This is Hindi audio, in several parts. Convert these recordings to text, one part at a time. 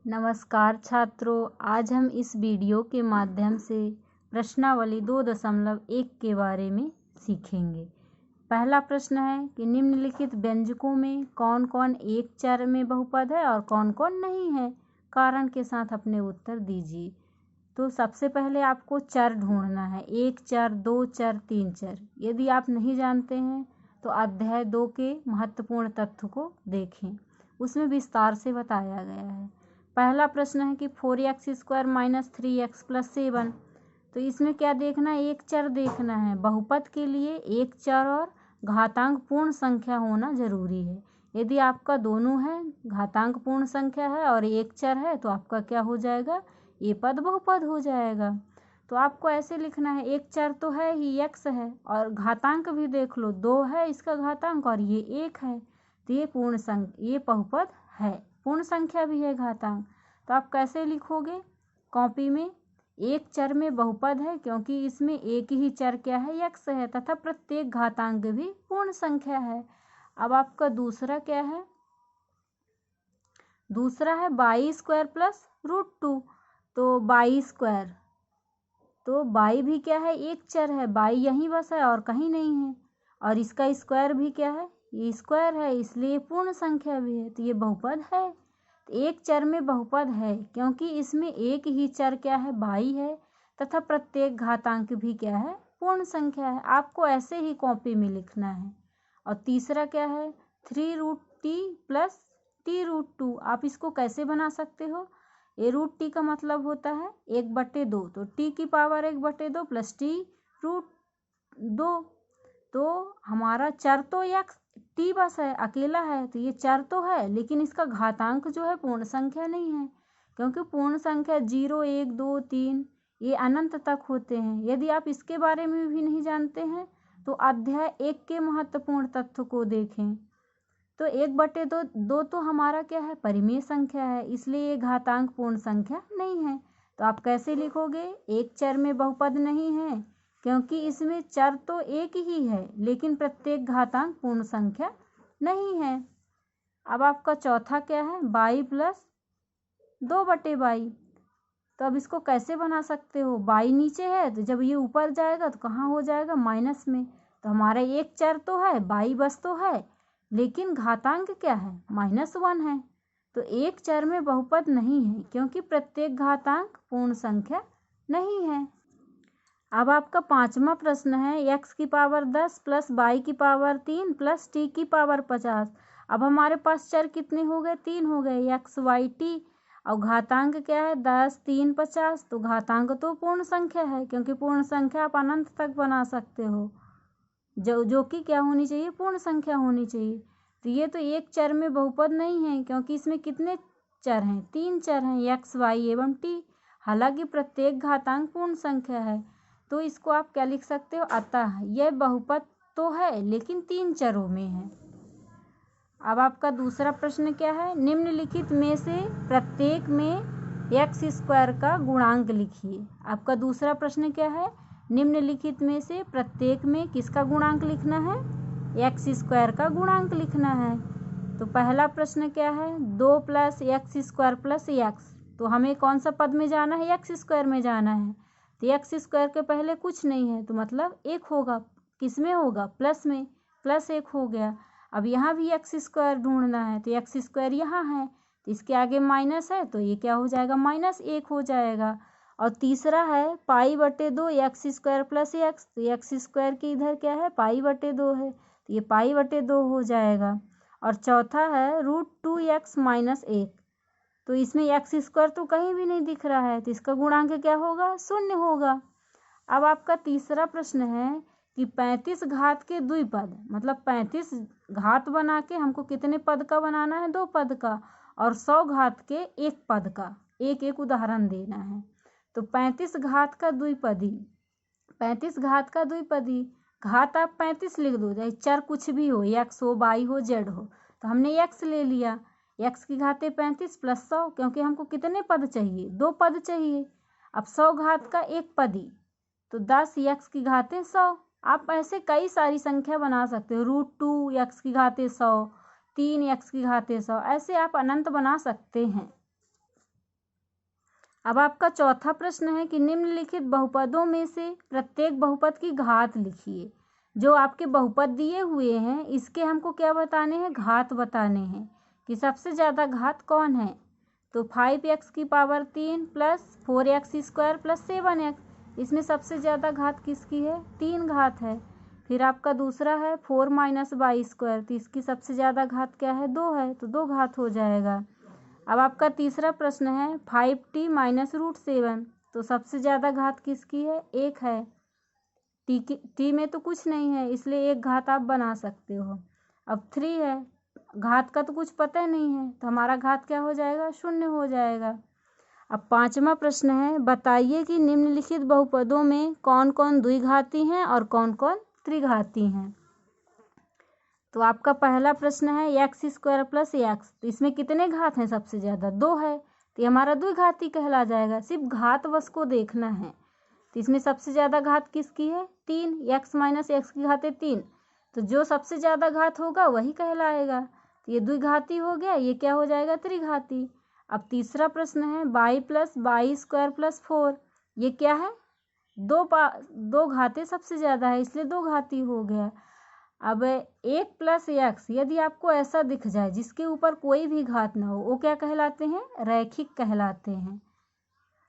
नमस्कार छात्रों, आज हम इस वीडियो के माध्यम से प्रश्नावली 2.1 के बारे में सीखेंगे। पहला प्रश्न है कि निम्नलिखित व्यंजकों में कौन कौन एक चर में बहुपद है और कौन कौन नहीं है। कारण के साथ अपने उत्तर दीजिए। तो सबसे पहले आपको चर ढूंढना है, एक चर, दो चर, तीन चर। यदि आप नहीं जानते हैं तो अध्याय 2 के महत्वपूर्ण तथ्य को देखें, उसमें विस्तार से बताया गया है। पहला प्रश्न है कि 4x² - 3x + 7। तो इसमें क्या देखना है, एक चर देखना है। बहुपद के लिए एक चर और घातांक पूर्ण संख्या होना जरूरी है। यदि आपका दोनों है, घातांक पूर्ण संख्या है और एक चर है, तो आपका क्या हो जाएगा, ये पद बहुपद हो जाएगा। तो आपको ऐसे लिखना है, एक चर तो है ही, x है, और घातांक भी देख लो, 2 है इसका घातांक और ये 1 है, तो ये बहुपद है, पूर्ण संख्या भी है घातांक। तो आप कैसे लिखोगे कॉपी में, एक चर में बहुपद है क्योंकि इसमें एक ही चर क्या है, x है, तथा प्रत्येक घातांक भी पूर्ण संख्या है। अब आपका दूसरा क्या है, दूसरा है y² + √2। तो y², तो y भी क्या है, एक चर है, y यहीं बस है और कहीं नहीं है, और इसका स्क्वायर भी क्या है, ये स्क्वायर है, इसलिए पूर्ण संख्या भी है, तो ये बहुपद है। तो एक चर में बहुपद है क्योंकि इसमें एक ही चर क्या है, y है, तथा प्रत्येक घातांक भी क्या है, पूर्ण संख्या है। आपको ऐसे ही कॉपी में लिखना है। और तीसरा क्या है, 3√t + t√2। आप इसको कैसे बना सकते हो, ए √t का मतलब होता है 1/2, तो t की पावर 1/2 + t√2। तो हमारा चर तो x t बस है, अकेला है, तो ये चर तो है, लेकिन इसका घातांक जो है पूर्ण संख्या नहीं है, क्योंकि पूर्ण संख्या 0, 1, 2, 3 ये अनंत तक होते हैं। यदि आप इसके बारे में भी नहीं जानते हैं तो अध्याय 1 के महत्वपूर्ण तथ्य को देखें। तो 1/2 तो हमारा क्या है, परिमेय संख्या है, इसलिए ये घातांक पूर्ण संख्या नहीं है। तो आप कैसे लिखोगे, एक चर में बहुपद नहीं है क्योंकि इसमें चर तो एक ही है, लेकिन प्रत्येक घातांक पूर्ण संख्या नहीं है। अब आपका चौथा क्या है, y + 2/y। तो अब इसको कैसे बना सकते हो, y नीचे है, तो जब ये ऊपर जाएगा तो कहाँ हो जाएगा, माइनस में। तो हमारा एक चर तो है, y बस तो है, लेकिन घातांक क्या है, -1 है। तो एक चर में बहुपद नहीं है क्योंकि प्रत्येक घातांक पूर्ण संख्या नहीं है। अब आपका पांचवा प्रश्न है, x की पावर 10 + y की पावर 3 + t की पावर 50। अब हमारे पास चर कितने हो गए, 3 हो गए, x, y, t, और घातांक क्या है, 10, 3, 50। तो घातांक तो पूर्ण संख्या है क्योंकि पूर्ण संख्या आप अनंत तक बना सकते हो, जो कि क्या होनी चाहिए, पूर्ण संख्या होनी चाहिए। तो ये तो एक चर में बहुपद नहीं है क्योंकि इसमें कितने चर हैं, 3 चर हैं, x, y एवं t। हालांकि प्रत्येक घातांक पूर्ण संख्या है, तो इसको आप क्या लिख सकते हो, अतः यह बहुपद तो है लेकिन 3 चरों में है। अब आपका दूसरा प्रश्न क्या है, निम्नलिखित में से प्रत्येक में x² का गुणांक लिखिए। आपका दूसरा प्रश्न क्या है, निम्नलिखित में से प्रत्येक में किसका गुणांक लिखना है, x² का गुणांक लिखना है। तो पहला प्रश्न क्या है, 2 + x² + x। तो हमें कौन सा पद में जाना है, x² में जाना है। तो x² के पहले कुछ नहीं है, तो मतलब 1 होगा, किस में होगा, प्लस में, +1 हो गया। अब यहाँ भी x² ढूंढना है, तो x² यहाँ है, तो इसके आगे माइनस है, तो ये क्या हो जाएगा, -1 हो जाएगा। और तीसरा है π/2 x² + x। तो x² की इधर क्या है, π/2 है, तो ये π/2 हो जाएगा। और चौथा है √2x - 1। तो इसमें x² तो कहीं भी नहीं दिख रहा है, तो इसका गुणांक क्या होगा, 0 होगा। अब आपका तीसरा प्रश्न है कि 35 घात के द्विपद, मतलब 35 घात बना के हमको कितने पद का बनाना है, 2 पद का, और 100 घात के 1 पद का, एक उदाहरण देना है। तो 35 घात का द्विपदी, 35 घात का द्विपदी, घात आप 35 लिख दो, चाहे चर कुछ भी हो, x हो, y हो, z हो। तो हमने x ले लिया, x की घातें 35 + 100, क्योंकि हमको कितने पद चाहिए, 2 पद चाहिए। अब 100 घात का 1 पदी, तो 10 x की घातें 100। आप ऐसे कई सारी संख्या बना सकते हो, √2 x की घातें 100, 3 x की घातें 100, ऐसे आप अनंत बना सकते हैं। अब आपका चौथा प्रश्न है कि निम्नलिखित बहुपदों में से प्रत्येक बहुपद की घात लिखिए। जो आपके बहुपद दिए हुए हैं इसके हमको क्या बताने हैं, घात बताने हैं कि सबसे ज़्यादा घात कौन है। तो 5x की power 3 plus 4x square plus 7x, इसमें सबसे ज़्यादा घात किसकी है, 3 घात है। फिर आपका दूसरा है 4 माइनस वाई स्क्वायर, तो इसकी सबसे ज़्यादा घात क्या है, 2 है, तो 2 घात हो जाएगा। अब आपका तीसरा प्रश्न है 5t माइनस रूट 7, तो सबसे ज़्यादा घात किसकी है, 1 है। टी में तो कुछ नहीं है इसलिए 1 घात आप बना सकते हो। अब 3 है, घात का तो कुछ पता ही नहीं है तो हमारा घात क्या हो जाएगा, 0 हो जाएगा। अब पांचवा प्रश्न है बताइए कि निम्नलिखित बहुपदों में कौन कौन द्विघाती हैं और कौन कौन त्रिघाती हैं। तो आपका पहला प्रश्न है एक्स स्क्वायर प्लस एक्स, तो इसमें कितने घात हैं, सबसे ज़्यादा 2 है, तो ये हमारा द्विघाती कहला जाएगा। सिर्फ घात वश को देखना है। तो इसमें सबसे ज़्यादा घात किसकी है, 3, एक्स माइनस एक्स की घात है 3, तो जो सबसे ज़्यादा घात होगा वही कहलाएगा। तो ये द्विघाती हो गया, ये क्या हो जाएगा, त्रिघाती। अब तीसरा प्रश्न है by plus by square plus 4, ये क्या है, दो घातें सबसे ज़्यादा है इसलिए 2 घाती हो गया। अब 1 प्लस एक्स यदि आपको ऐसा दिख जाए जिसके ऊपर कोई भी घात ना हो, वो क्या कहलाते हैं, रैखिक कहलाते हैं।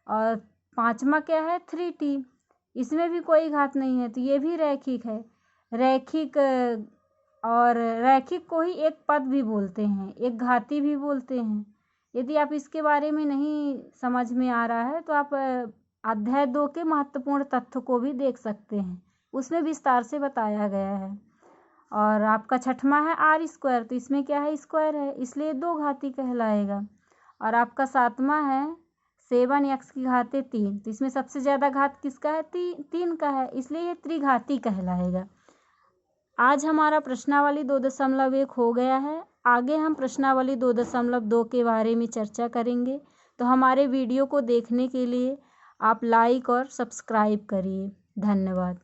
और पांचवा क्या है 3t, इसमें भी कोई घात नहीं है तो ये भी रैखिक है। रैखिक और रैखिक को ही एक पद भी बोलते हैं, एक घाती भी बोलते हैं। यदि आप इसके बारे में नहीं समझ में आ रहा है तो आप अध्याय 2 के महत्वपूर्ण तथ्य को भी देख सकते हैं, उसमें विस्तार से बताया गया है। और आपका छठवां है आर स्क्वायर, तो इसमें क्या है, स्क्वायर है इसलिए 2 घाती कहलाएगा। और आपका सातवां है 7x की घातें 3, तो इसमें सबसे ज़्यादा घात किसका है, 3 का है इसलिए ये त्रिघाती कहलाएगा। आज हमारा प्रश्नावली 2.1 हो गया है। आगे हम प्रश्नावली 2.2 के बारे में चर्चा करेंगे। तो हमारे वीडियो को देखने के लिए आप लाइक और सब्सक्राइब करिए। धन्यवाद।